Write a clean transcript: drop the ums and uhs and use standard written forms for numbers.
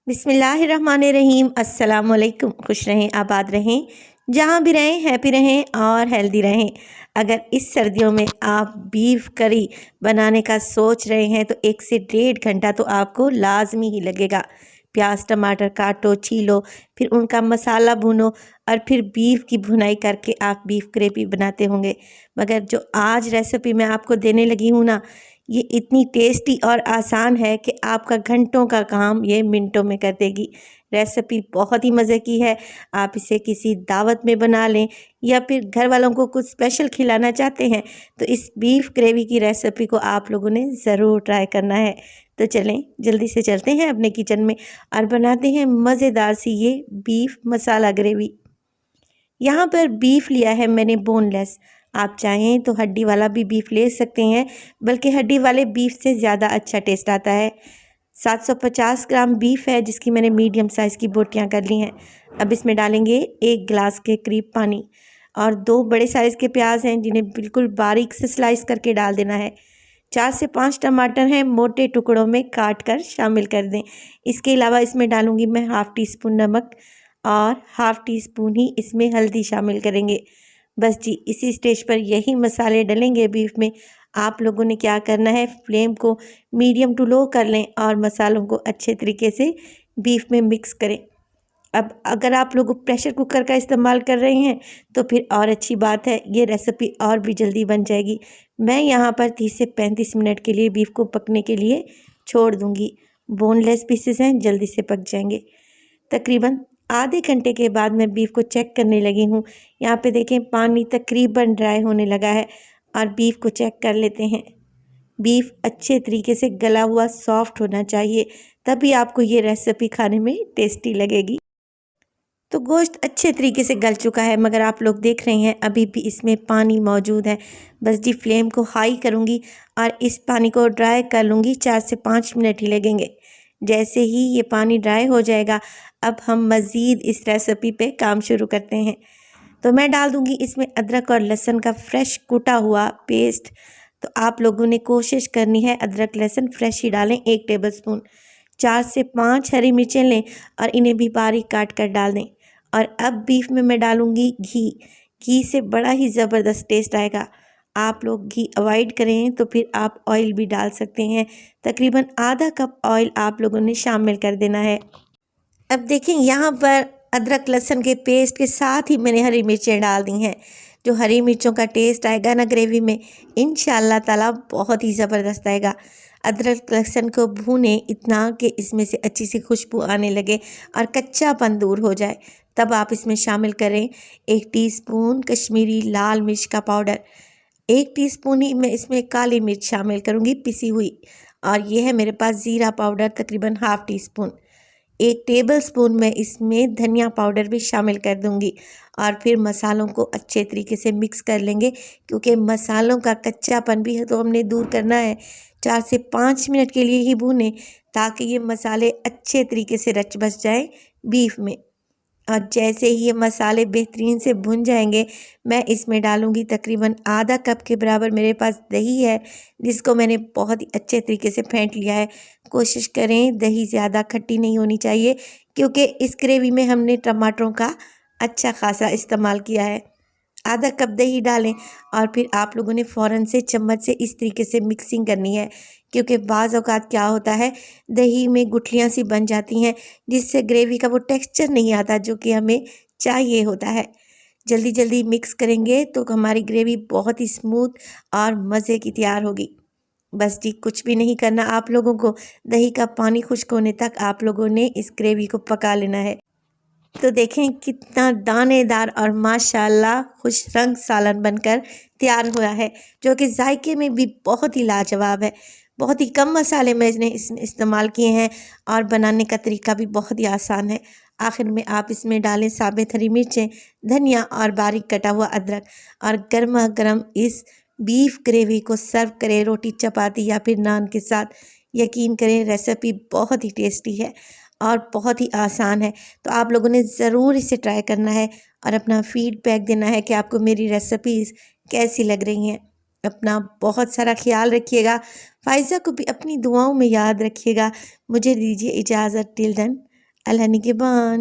बिस्मिल्लाहिर्रहमानिर्रहीम। अस्सलाम वालेकुम। खुश रहें, आबाद रहें, जहाँ भी रहें हैप्पी रहें और हेल्दी रहें। अगर इस सर्दियों में आप बीफ करी बनाने का सोच रहे हैं तो 1 से 1.5 घंटा तो आपको लाजमी ही लगेगा। प्याज टमाटर काटो, छीलो, फिर उनका मसाला भूनो और फिर बीफ की भुनाई करके आप बीफ ग्रेवी बनाते होंगे। मगर जो आज रेसिपी मैं आपको देने लगी हूँ ना, ये इतनी टेस्टी और आसान है कि आपका घंटों का काम ये मिनटों में कर देगी। रेसिपी बहुत ही मज़े की है। आप इसे किसी दावत में बना लें या फिर घर वालों को कुछ स्पेशल खिलाना चाहते हैं तो इस बीफ ग्रेवी की रेसिपी को आप लोगों ने ज़रूर ट्राई करना है। तो चलें जल्दी से चलते हैं अपने किचन में और बनाते हैं मज़ेदार सी ये बीफ मसाला ग्रेवी। यहाँ पर बीफ लिया है मैंने बोनलेस। आप चाहें तो हड्डी वाला भी बीफ ले सकते हैं, बल्कि हड्डी वाले बीफ से ज़्यादा अच्छा टेस्ट आता है। 750 ग्राम बीफ है जिसकी मैंने मीडियम साइज़ की बोटियाँ कर ली हैं। अब इसमें डालेंगे 1 गिलास के करीब पानी और 2 बड़े साइज़ के प्याज हैं जिन्हें बिल्कुल बारीक से स्लाइस करके डाल देना है। 4 से 5 टमाटर हैं, मोटे टुकड़ों में काट कर शामिल कर दें। इसके अलावा इसमें डालूंगी मैं हाफ़ टी स्पून नमक और हाफ़ टी स्पून ही इसमें हल्दी शामिल करेंगे। बस जी, इसी स्टेज पर यही मसाले डलेंगे बीफ में। आप लोगों ने क्या करना है, फ्लेम को मीडियम टू लो कर लें और मसालों को अच्छे तरीके से बीफ में मिक्स करें। अब अगर आप लोग प्रेशर कुकर का इस्तेमाल कर रहे हैं तो फिर और अच्छी बात है, ये रेसिपी और भी जल्दी बन जाएगी। मैं यहाँ पर 30 से 35 मिनट के लिए बीफ को पकने के लिए छोड़ दूँगी। बोनलेस पीसेस हैं, जल्दी से पक जाएंगे। तकरीबन आधे घंटे के बाद मैं बीफ को चेक करने लगी हूँ। यहाँ पे देखें पानी तकरीबन ड्राई होने लगा है और बीफ को चेक कर लेते हैं। बीफ अच्छे तरीके से गला हुआ सॉफ्ट होना चाहिए, तभी आपको ये रेसिपी खाने में टेस्टी लगेगी। तो गोश्त अच्छे तरीके से गल चुका है, मगर आप लोग देख रहे हैं अभी भी इसमें पानी मौजूद है। बस जी, फ्लेम को हाई करूँगी और इस पानी को ड्राई कर लूँगी। 4 से 5 मिनट ही लगेंगे। जैसे ही ये पानी ड्राई हो जाएगा, अब हम मज़ीद इस रेसिपी पे काम शुरू करते हैं। तो मैं डाल दूँगी इसमें अदरक और लहसुन का फ्रेश कूटा हुआ पेस्ट। तो आप लोगों ने कोशिश करनी है अदरक लहसुन फ्रेश ही डालें। 1 टेबलस्पून। 4 से 5 हरी मिर्चें लें और इन्हें भी बारीक काट कर डाल दें। और अब बीफ में मैं डालूँगी घी। घी से बड़ा ही ज़बरदस्त टेस्ट आएगा। आप लोग घी अवॉइड करें तो फिर आप ऑयल भी डाल सकते हैं। तकरीबन आधा कप ऑयल आप लोगों ने शामिल कर देना है। अब देखें यहाँ पर अदरक लहसुन के पेस्ट के साथ ही मैंने हरी मिर्चें डाल दी हैं। जो हरी मिर्चों का टेस्ट आएगा ना ग्रेवी में, इंशाअल्लाह ताला बहुत ही ज़बरदस्त आएगा। अदरक लहसुन को भूनें इतना कि इसमें से अच्छी सी खुशबू आने लगे और कच्चापन दूर हो जाए। तब आप इसमें शामिल करें 1 टीस्पून कश्मीरी लाल मिर्च का पाउडर। 1 टीस्पून ही मैं इसमें काली मिर्च शामिल करूँगी पिसी हुई। और ये है मेरे पास ज़ीरा पाउडर तकरीबन हाफ़ टी स्पून। 1 टेबलस्पून मैं इसमें धनिया पाउडर भी शामिल कर दूंगी और फिर मसालों को अच्छे तरीके से मिक्स कर लेंगे, क्योंकि मसालों का कच्चापन भी है तो हमने दूर करना है। 4 से 5 मिनट के लिए ही भूनें ताकि ये मसाले अच्छे तरीके से रच बस जाएं बीफ में। और जैसे ही ये मसाले बेहतरीन से भुन जाएंगे, मैं इसमें डालूंगी तकरीबन आधा कप के बराबर मेरे पास दही है, जिसको मैंने बहुत ही अच्छे तरीके से फेंट लिया है। कोशिश करें दही ज़्यादा खट्टी नहीं होनी चाहिए, क्योंकि इस ग्रेवी में हमने टमाटरों का अच्छा खासा इस्तेमाल किया है। आधा कप दही डालें और फिर आप लोगों ने फ़ौरन से चम्मच से इस तरीके से मिक्सिंग करनी है, क्योंकि बाज़ औक़ात क्या होता है, दही में गुठलियाँ सी बन जाती हैं, जिससे ग्रेवी का वो टेक्सचर नहीं आता जो कि हमें चाहिए होता है। जल्दी जल्दी मिक्स करेंगे तो हमारी ग्रेवी बहुत ही स्मूथ और मज़े की तैयार होगी। बस जी, कुछ भी नहीं करना आप लोगों को। दही का पानी खुश्क होने तक आप लोगों ने इस ग्रेवी को पका लेना है। तो देखें कितना दानेदार और माशाल्लाह खुश रंग सालन बनकर तैयार हुआ है, जो कि जायके में भी बहुत ही लाजवाब है। बहुत ही कम मसाले मैंने इसमें इस्तेमाल किए हैं और बनाने का तरीका भी बहुत ही आसान है। आखिर में आप इसमें डालें साबित हरी मिर्चें, धनिया और बारीक कटा हुआ अदरक और गर्मा गर्म इस बीफ ग्रेवी को सर्व करें रोटी चपाती या फिर नान के साथ। यकीन करें रेसिपी बहुत ही टेस्टी है और बहुत ही आसान है। तो आप लोगों ने ज़रूर इसे ट्राई करना है और अपना फीडबैक देना है कि आपको मेरी रेसिपीज़ कैसी लग रही हैं। अपना बहुत सारा ख्याल रखिएगा। फ़ाइज़ा को भी अपनी दुआओं में याद रखिएगा। मुझे दीजिए इजाज़त। टिल देन, अल्लाह निगहबान।